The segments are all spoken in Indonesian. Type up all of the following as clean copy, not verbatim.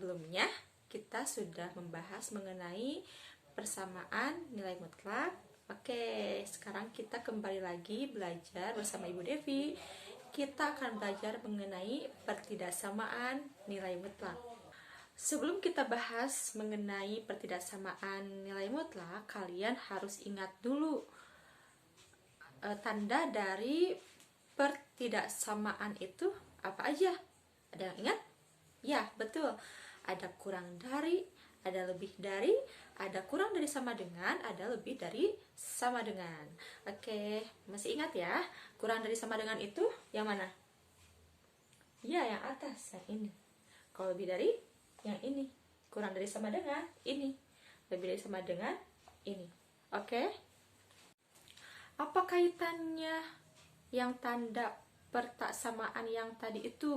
sebelumnya kita sudah membahas mengenai persamaan nilai mutlak. Oke, sekarang kita kembali lagi belajar bersama Ibu Devi. Kita akan belajar mengenai pertidaksamaan nilai mutlak. Sebelum kita bahas mengenai pertidaksamaan nilai mutlak, kalian harus ingat dulu tanda dari pertidaksamaan itu apa aja? Ada yang ingat? Ya, betul. Ada kurang dari, ada lebih dari, ada kurang dari sama dengan, ada lebih dari sama dengan. Oke, masih ingat ya? Kurang dari sama dengan itu yang mana? Ya, yang atas, yang ini. Kalau lebih dari, yang ini. Kurang dari sama dengan, ini. Lebih dari sama dengan, ini. Oke? Apa kaitannya yang tanda pertidaksamaan yang tadi itu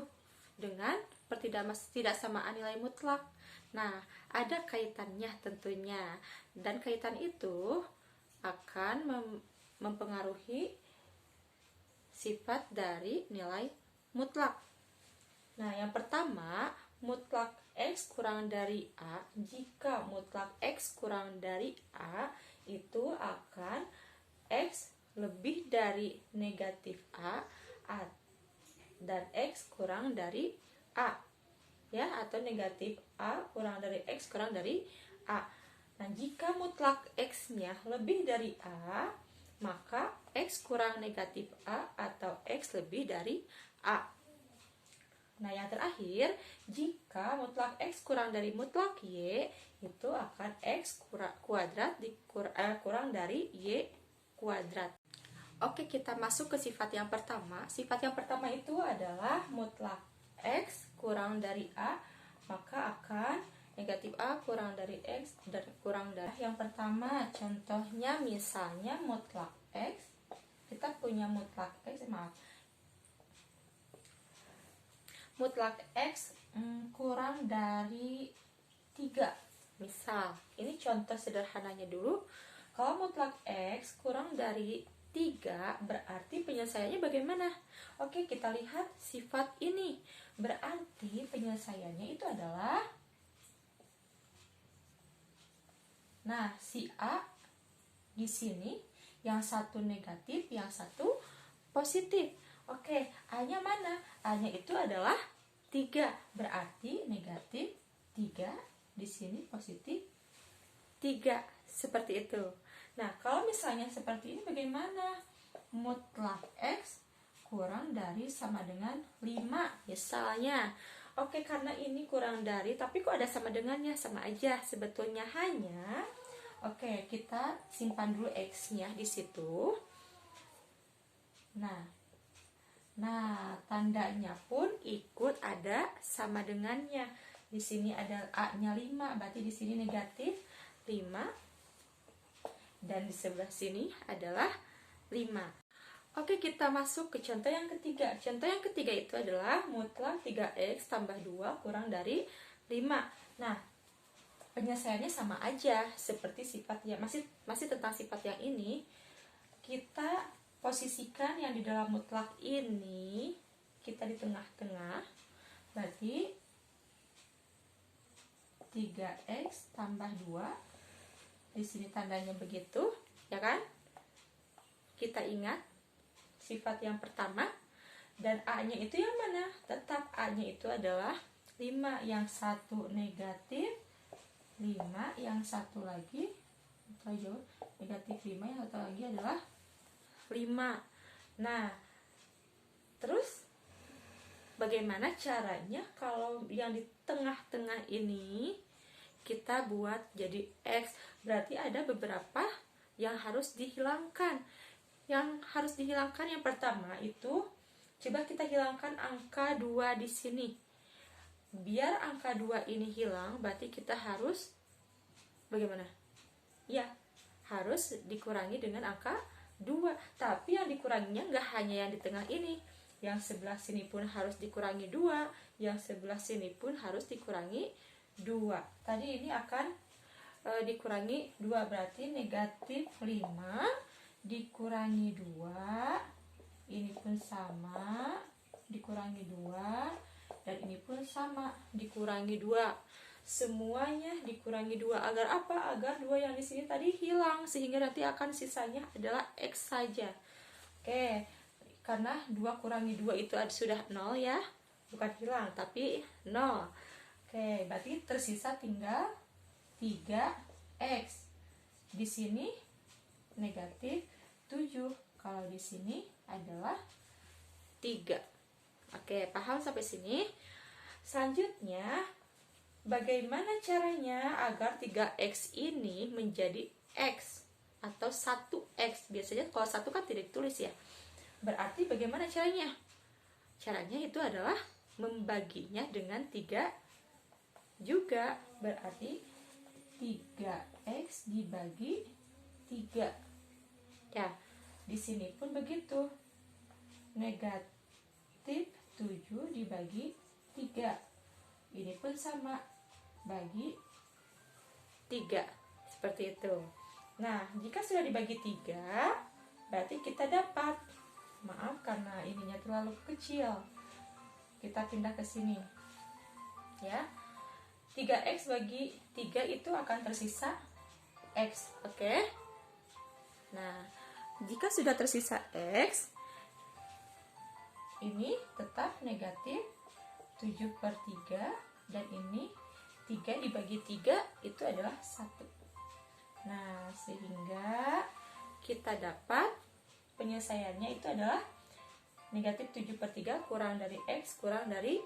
dengan pertidaksamaan nilai mutlak? Nah, ada kaitannya tentunya, dan kaitan itu akan mempengaruhi sifat dari nilai mutlak. Nah, yang pertama, mutlak X kurang dari A. Jika mutlak X kurang dari A, itu akan X lebih dari negatif A dan X kurang dari A, ya, atau negatif A kurang dari X kurang dari A. Nah, jika mutlak X-nya lebih dari A, maka X kurang negatif A atau X lebih dari A. Nah, yang terakhir, jika mutlak X kurang dari mutlak Y, itu akan X kuadrat kurang dari Y kuadrat. Oke, kita masuk ke sifat yang pertama. Sifat yang pertama itu adalah mutlak X kurang dari A, maka akan negatif A kurang dari X dan kurang dari. Yang pertama, contohnya misalnya mutlak X. Kita punya mutlak X, mutlak X kurang dari 3. Misal, ini contoh sederhananya dulu. Kalau mutlak X kurang dari 3, berarti penyelesaiannya bagaimana? Oke, kita lihat sifat ini. Berarti penyelesaiannya itu adalah, nah, si A di sini yang satu negatif, yang satu positif. Oke, A-nya mana? A-nya itu adalah 3. Berarti negatif 3, di sini positif 3. Seperti itu. Nah, kalau misalnya seperti ini bagaimana? Mutlak X kurang dari sama dengan 5 misalnya. Oke, karena ini kurang dari, tapi kok ada sama dengannya? Sama aja sebetulnya, hanya oke, kita simpan dulu X-nya di situ. Nah, tandanya pun ikut ada sama dengannya. Di sini ada A-nya 5, berarti di sini negatif 5. Dan di sebelah sini adalah 5. Oke, kita masuk ke contoh yang ketiga. Contoh yang ketiga itu adalah mutlak 3X tambah 2 kurang dari 5. Nah, penyelesaiannya sama aja seperti sifat yang masih tentang sifat yang ini. Kita posisikan yang di dalam mutlak ini, kita di tengah-tengah. Berarti 3X tambah 2. Di sini tandanya begitu, ya kan? Kita ingat sifat yang pertama, dan A-nya itu yang mana? Tetap A-nya itu adalah 5, yang satu negatif 5, yang satu lagi negatif 5, yang satu lagi adalah 5. Nah, terus bagaimana caranya kalau yang di tengah-tengah ini kita buat jadi X? Berarti ada beberapa yang harus dihilangkan. Yang harus dihilangkan yang pertama itu, coba kita hilangkan angka 2 di sini. Biar angka 2 ini hilang, berarti kita harus bagaimana? Ya, harus dikurangi dengan angka 2. Tapi yang dikuranginya nggak hanya yang di tengah ini. Yang sebelah sini pun harus dikurangi 2. Yang sebelah sini pun harus dikurangi 2. Tadi ini akan dikurangi 2, berarti negatif 5 dikurangi 2, ini pun sama, dikurangi 2, dan ini pun sama, dikurangi 2. Semuanya dikurangi 2. Agar apa? Agar 2 yang di sini tadi hilang, sehingga nanti akan sisanya adalah X saja. Oke, karena 2 kurangi 2 itu sudah 0 ya, bukan hilang tapi 0. Oke, berarti tersisa tinggal 3X. Di sini negatif 7. Kalau di sini adalah 3. Oke, paham sampai sini? Selanjutnya, bagaimana caranya agar 3X ini menjadi X atau 1X? Biasanya kalau 1 kan tidak ditulis ya. Berarti bagaimana caranya? Caranya itu adalah membaginya dengan 3 juga. Berarti 3X dibagi 3. Ya, di sini pun begitu. Negatif 7 dibagi 3. Ini pun sama, bagi 3. Seperti itu. Nah, jika sudah dibagi 3, berarti kita dapat, maaf karena ininya terlalu kecil, kita pindah ke sini ya. 3X bagi 3 itu akan tersisa X. Oke. Nah, jika sudah tersisa X, ini tetap negatif 7/3, dan ini 3 dibagi 3 itu adalah 1. Nah, sehingga kita dapat penyelesaiannya itu adalah negatif 7/3 kurang dari X kurang dari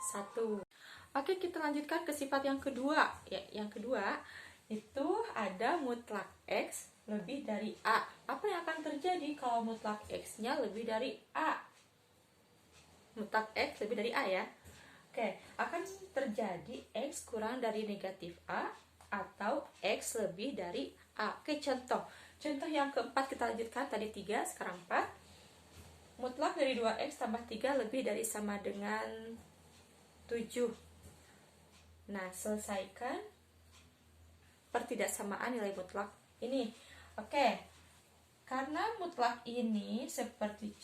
1. Oke, kita lanjutkan ke sifat yang kedua. Ya, yang kedua itu ada mutlak X lebih dari A. Apa yang akan terjadi kalau mutlak X-nya lebih dari A? Mutlak X lebih dari A ya. Oke, akan terjadi X kurang dari negatif A atau X lebih dari A. Oke, contoh. Contoh yang keempat kita lanjutkan, tadi 3, sekarang 4. Mutlak dari 2X tambah 3 lebih dari sama dengan 7. Nah, selesaikan pertidaksamaan nilai mutlak ini. Oke, karena mutlak ini seperti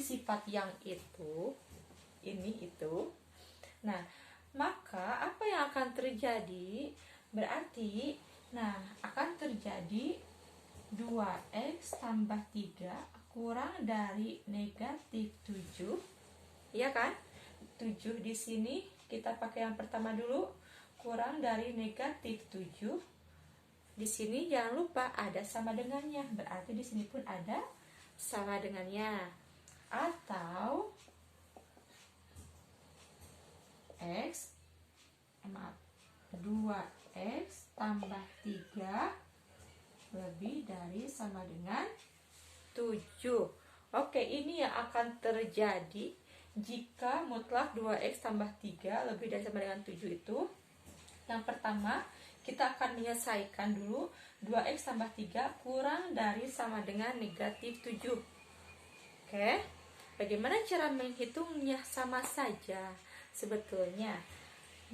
sifat yang itu, ini itu. Nah, maka apa yang akan terjadi? Berarti, akan terjadi 2X tambah 3 kurang dari negatif 7. Iya kan? 7 di sini kita pakai yang pertama dulu, kurang dari negatif 7. Di sini jangan lupa ada sama dengannya, berarti di sini pun ada sama dengannya. Atau X 2X tambah 3 lebih dari sama dengan 7. Oke, ini yang akan terjadi jika mutlak 2X tambah 3 lebih dari sama dengan 7 itu. Yang pertama, kita akan menyelesaikan dulu 2X tambah 3 kurang dari sama dengan negatif 7. Oke, bagaimana cara menghitungnya? Sama saja sebetulnya.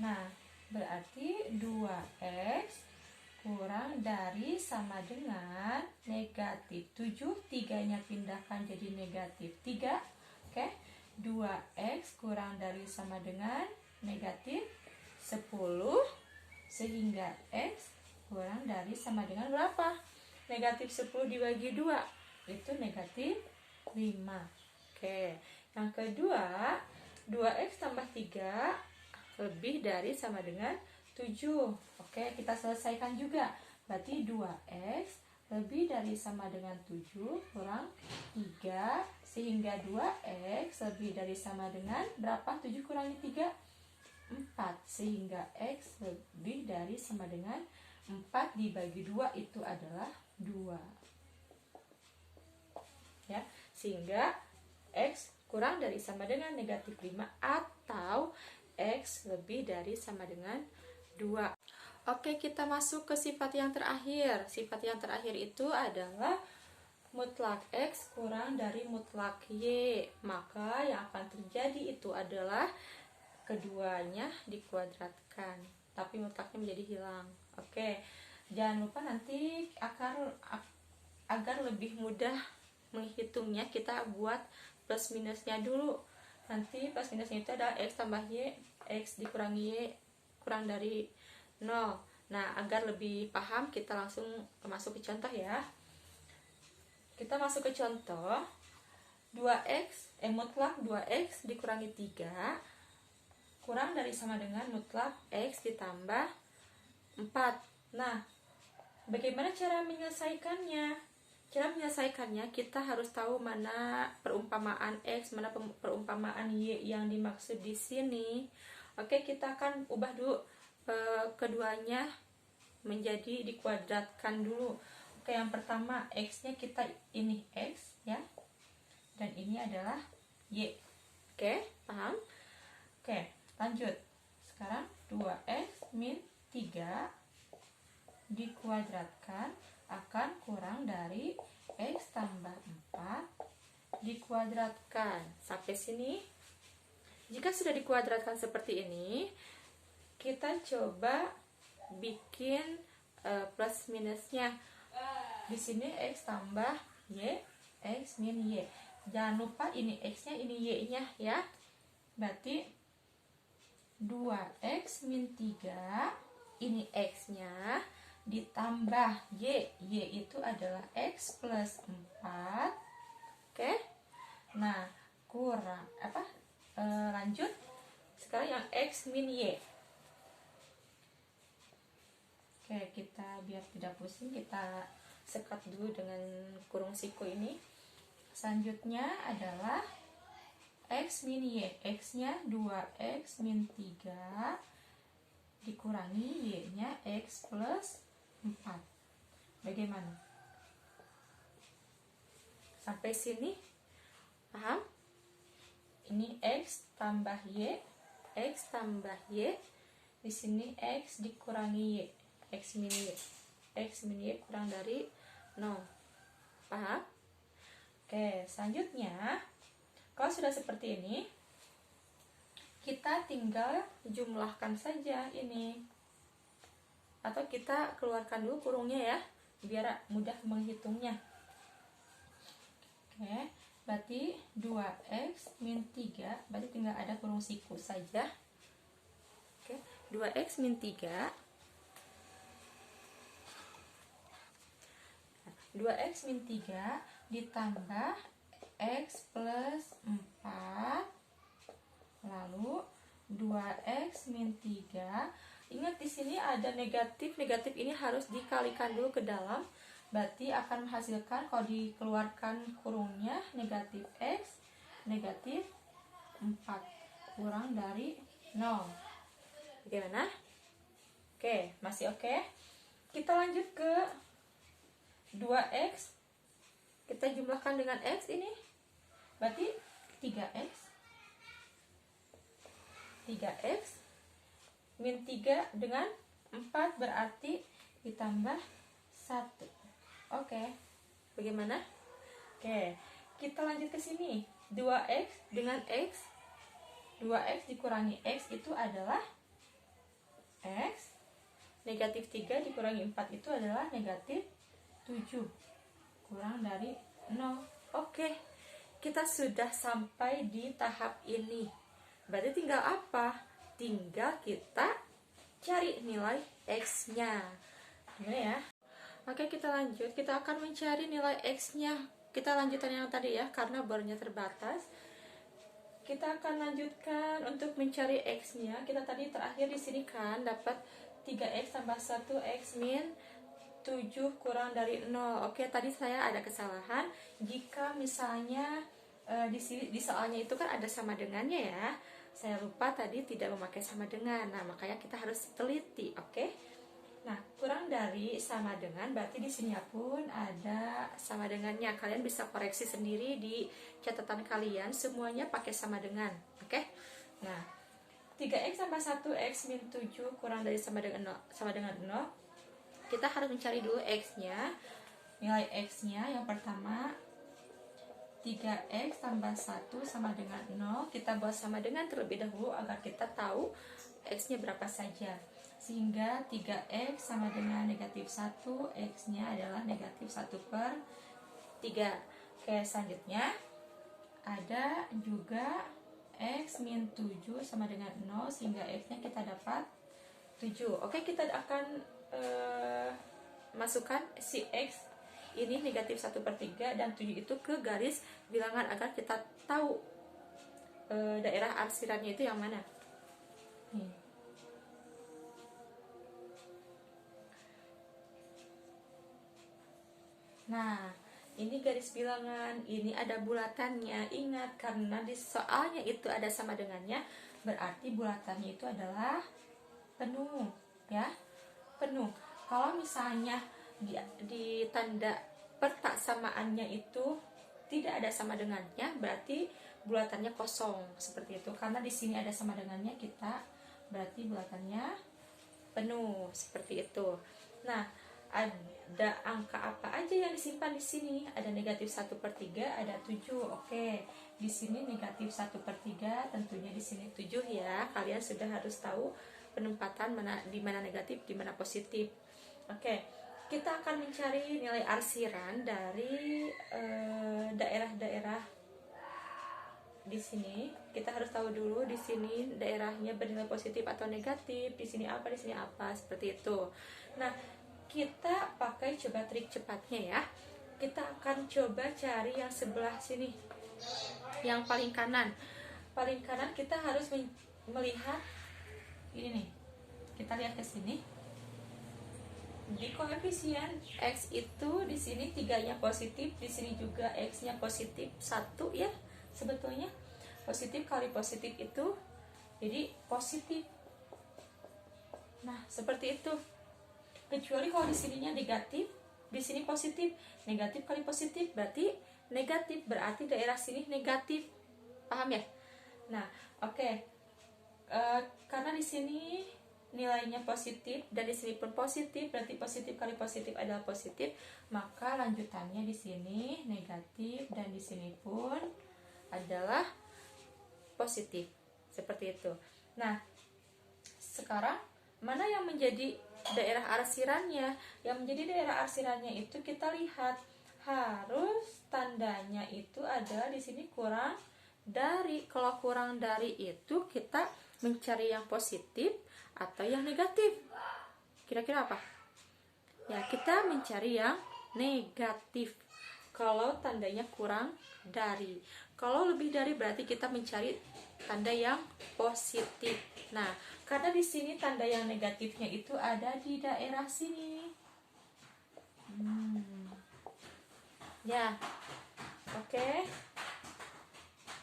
Nah, berarti 2X kurang dari sama dengan negatif 7. 3-nya pindahkan jadi negatif 3. Oke, 2X kurang dari sama dengan negatif 10, sehingga X kurang dari sama dengan berapa? Negatif 10 dibagi 2 itu negatif 5. Oke, yang kedua, 2X tambah 3 lebih dari sama dengan 7. Oke, kita selesaikan juga. Berarti 2X lebih dari sama dengan 7 kurang 3, sehingga 2X lebih dari sama dengan berapa? 7 kurangi 3? 4, sehingga X lebih dari sama dengan 4 dibagi 2 itu adalah 2. Ya, sehingga X kurang dari sama dengan negatif 5 atau X lebih dari sama dengan 2. Oke, kita masuk ke sifat yang terakhir. Sifat yang terakhir itu adalah mutlak X kurang dari mutlak Y. Maka yang akan terjadi itu adalah keduanya dikuadratkan, tapi mutlaknya menjadi hilang. Oke, jangan lupa nanti agar lebih mudah menghitungnya, kita buat plus minusnya dulu. Nanti plus minusnya itu ada X tambah Y, X dikurangi Y kurang dari 0. Nah, agar lebih paham kita langsung masuk ke contoh ya. Kita masuk ke contoh. 2X, mutlak 2X dikurangi 3 kurang dari sama dengan mutlak X ditambah 4. Nah, bagaimana cara menyelesaikannya? Cara menyelesaikannya kita harus tahu mana perumpamaan X, mana perumpamaan Y yang dimaksud di sini. Oke, kita akan ubah dulu keduanya menjadi dikuadratkan dulu. Oke, yang pertama X-nya kita ini X ya. Dan ini adalah Y. Oke, paham? Oke, lanjut. Sekarang 2X min 3 dikuadratkan akan kurang dari X tambah 4 dikuadratkan. Sampai sini. Jika sudah dikuadratkan seperti ini, kita coba bikin plus minusnya. Di sini X tambah Y, X min Y. Jangan lupa ini X-nya, ini Y-nya ya. Berarti 2X min 3, ini X-nya ditambah Y. Y itu adalah X plus 4. Oke. Nah, kurang apa? Lanjut. Sekarang yang X min Y. Oke, kita biar tidak pusing, kita sekat dulu dengan kurung siku ini. Selanjutnya adalah X min Y. X-nya 2X min 3 dikurangi Y-nya X plus 4. Bagaimana? Sampai sini paham? Ini X tambah Y, X tambah Y. Di sini X dikurangi Y, X min Y. X min Y kurang dari 0. Paham? Oke, selanjutnya kalau sudah seperti ini, kita tinggal jumlahkan saja ini. Atau kita keluarkan dulu kurungnya ya, biar mudah menghitungnya. Oke, berarti 2X min 3, berarti tinggal ada kurung siku saja. Oke, 2X min 3. 2X min 3 ditambah X plus 4, lalu 2X min 3. Ingat di sini ada negatif. Negatif ini harus dikalikan dulu ke dalam. Berarti akan menghasilkan kalau dikeluarkan kurungnya negatif X, negatif 4 kurang dari 0. Bagaimana? Oke, masih oke? Kita lanjut ke 2X. Kita jumlahkan dengan X ini. Berarti 3X. 3X min 3 dengan 4 berarti ditambah 1. Oke. Bagaimana? Oke. Kita lanjut ke sini. 2X dengan X. 2X dikurangi X itu adalah X. Negatif 3 dikurangi 4 itu adalah negatif 7. Kurang dari 0. Oke. Kita sudah sampai di tahap ini. Berarti tinggal apa? Tinggal kita cari nilai X-nya. Gimana ya? Oke, kita lanjut. Kita akan mencari nilai X-nya. Kita lanjutkan yang tadi ya, karena bornya terbatas. Kita akan lanjutkan untuk mencari X-nya. Kita tadi terakhir di sini kan dapat 3X tambah 1X min 7 kurang dari 0. Oke, tadi saya ada kesalahan. Jika misalnya di soalnya itu kan ada sama dengannya ya. Saya lupa tadi tidak memakai sama dengan. Nah, makanya kita harus teliti, oke? Nah, kurang dari sama dengan berarti di sini pun ada sama dengannya. Kalian bisa koreksi sendiri di catatan kalian, semuanya pakai sama dengan, oke? Nah, 3X tambah 1X min 7 kurang dari sama dengan 0. Kita harus mencari dulu X-nya. Nilai X-nya yang pertama 3X tambah 1 sama dengan 0. Kita buat sama dengan terlebih dahulu agar kita tahu X-nya berapa saja. Sehingga 3X sama dengan negatif 1, X-nya adalah negatif 1/3. Oke, selanjutnya ada juga X min 7 sama dengan 0, sehingga X nya kita dapat 7. Oke, kita akan masukkan si X ini negatif 1/3 dan 7 itu ke garis bilangan agar kita tahu daerah arsirannya itu yang mana. Nih. Nah, ini garis bilangan, ini ada bulatannya. Ingat, karena di soalnya itu ada sama dengannya, berarti bulatannya itu adalah penuh, ya, penuh. Kalau misalnya di tanda pertaksamaannya itu tidak ada sama dengannya, berarti bulatannya kosong, seperti itu. Karena di sini ada sama dengannya, kita berarti bulatannya penuh, seperti itu. Nah, ada angka apa aja yang disimpan di sini? Ada negatif 1/3, ada 7. Oke, di sini negatif 1/3, tentunya di sini 7 ya. Kalian sudah harus tahu penempatan di mana negatif, di mana positif. Oke, kita akan mencari nilai arsiran dari daerah-daerah di sini. Kita harus tahu dulu di sini daerahnya bernilai positif atau negatif, di sini apa, seperti itu. Nah, kita pakai coba trik cepatnya ya. Kita akan coba cari yang sebelah sini, yang paling kanan. Paling kanan kita harus melihat ini nih. Kita lihat ke sini. Di koefisien X itu di sini 3-nya positif, di sini juga X-nya positif 1 ya. Sebetulnya positif kali positif itu jadi positif. Nah, seperti itu. Kecuali kalau di sininya negatif, di sini positif. Negatif kali positif berarti negatif, berarti daerah sini negatif. Paham ya? Nah, oke. Karena di sini nilainya positif dan di sini pun positif, berarti positif kali positif adalah positif, maka lanjutannya di sini negatif dan di sini pun adalah positif. Seperti itu. Nah, sekarang mana yang menjadi daerah arsirannya? Yang menjadi daerah arsirannya itu kita lihat harus tandanya itu ada di sini kurang dari. Kalau kurang dari itu kita mencari yang positif atau yang negatif. Kira-kira apa? Ya, kita mencari yang negatif. Kalau tandanya kurang dari. Kalau lebih dari berarti kita mencari tanda yang positif. Nah, karena di sini tanda yang negatifnya itu ada di daerah sini. Ya, oke.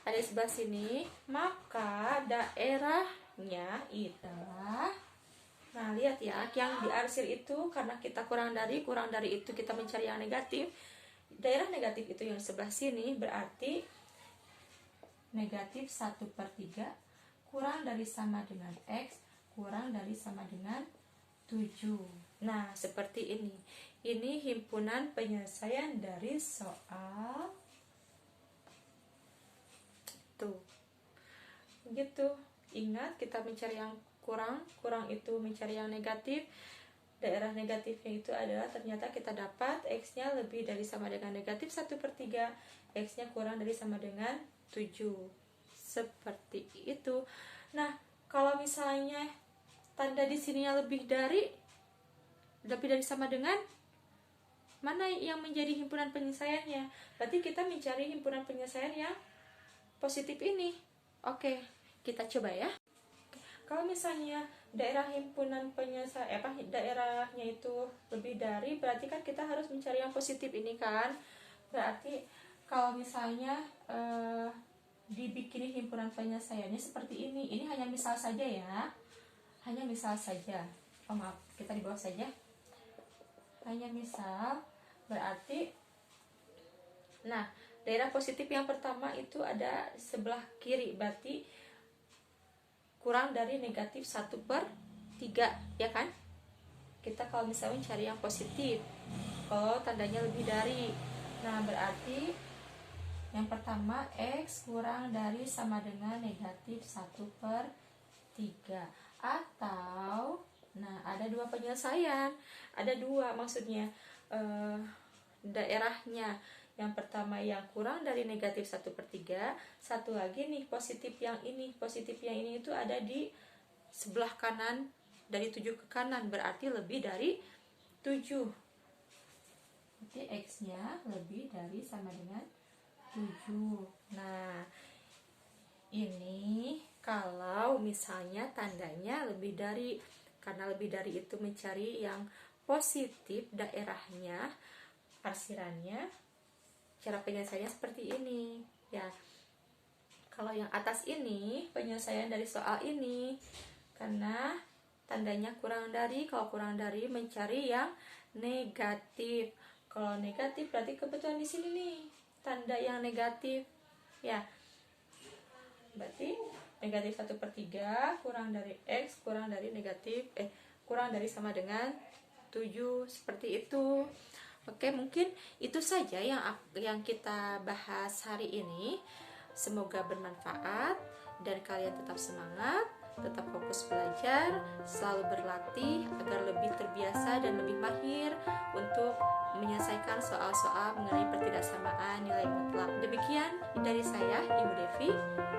Ada di sebelah sini, maka daerahnya adalah, nah lihat ya, yang diarsir itu karena kita kurang dari itu kita mencari yang negatif. Daerah negatif itu yang sebelah sini berarti negatif 1/3 kurang dari sama dengan X kurang dari sama dengan 7. Nah, seperti ini. Ini himpunan penyelesaian dari soal tuh. Gitu. Ingat, kita mencari yang kurang itu mencari yang negatif. Daerah negatifnya itu adalah ternyata kita dapat X-nya lebih dari sama dengan negatif 1/3, X-nya kurang dari sama dengan 7. Seperti itu. Nah, kalau misalnya tanda di sininya lebih dari sama dengan, mana yang menjadi himpunan penyelesaiannya? Berarti kita mencari himpunan penyelesaian yang positif ini. Oke, kita coba ya. Kalau misalnya daerah himpunan penyelesaian daerahnya itu lebih dari, berarti kan kita harus mencari yang positif ini kan. Berarti kalau misalnya dibikin himpunan penyelesaiannya seperti ini. Ini hanya misal saja ya. Hanya misal saja. Oh maaf, kita di bawah saja. Hanya misal, berarti nah, daerah positif yang pertama itu ada sebelah kiri, berarti kurang dari negatif 1/3, ya kan? Kita kalau misalnya cari yang positif, kalau tandanya lebih dari, nah berarti yang pertama X kurang dari sama dengan negatif 1/3. Atau, nah ada dua penyelesaian, ada dua maksudnya daerahnya. Yang pertama yang kurang dari negatif 1/3. Satu lagi nih positif yang ini. Positif yang ini itu ada di sebelah kanan, dari 7 ke kanan, berarti lebih dari 7. Berarti X-nya lebih dari sama dengan 7. Nah, ini kalau misalnya tandanya lebih dari, karena lebih dari itu mencari yang positif daerahnya, arsirannya, cara penyelesaiannya seperti ini ya. Kalau yang atas ini penyelesaian dari soal ini, karena tandanya kurang dari, kalau kurang dari mencari yang negatif. Kalau negatif berarti kebetulan di sini nih tanda yang negatif ya. Berarti negatif 1/3 kurang dari X kurang dari negatif kurang dari sama dengan 7, seperti itu. Oke, mungkin itu saja yang kita bahas hari ini. Semoga bermanfaat dan kalian tetap semangat, tetap fokus belajar, selalu berlatih agar lebih terbiasa dan lebih mahir untuk menyelesaikan soal-soal mengenai pertidaksamaan nilai mutlak. Demikian dari saya, Ibu Devi.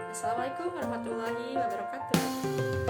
Assalamualaikum warahmatullahi wabarakatuh.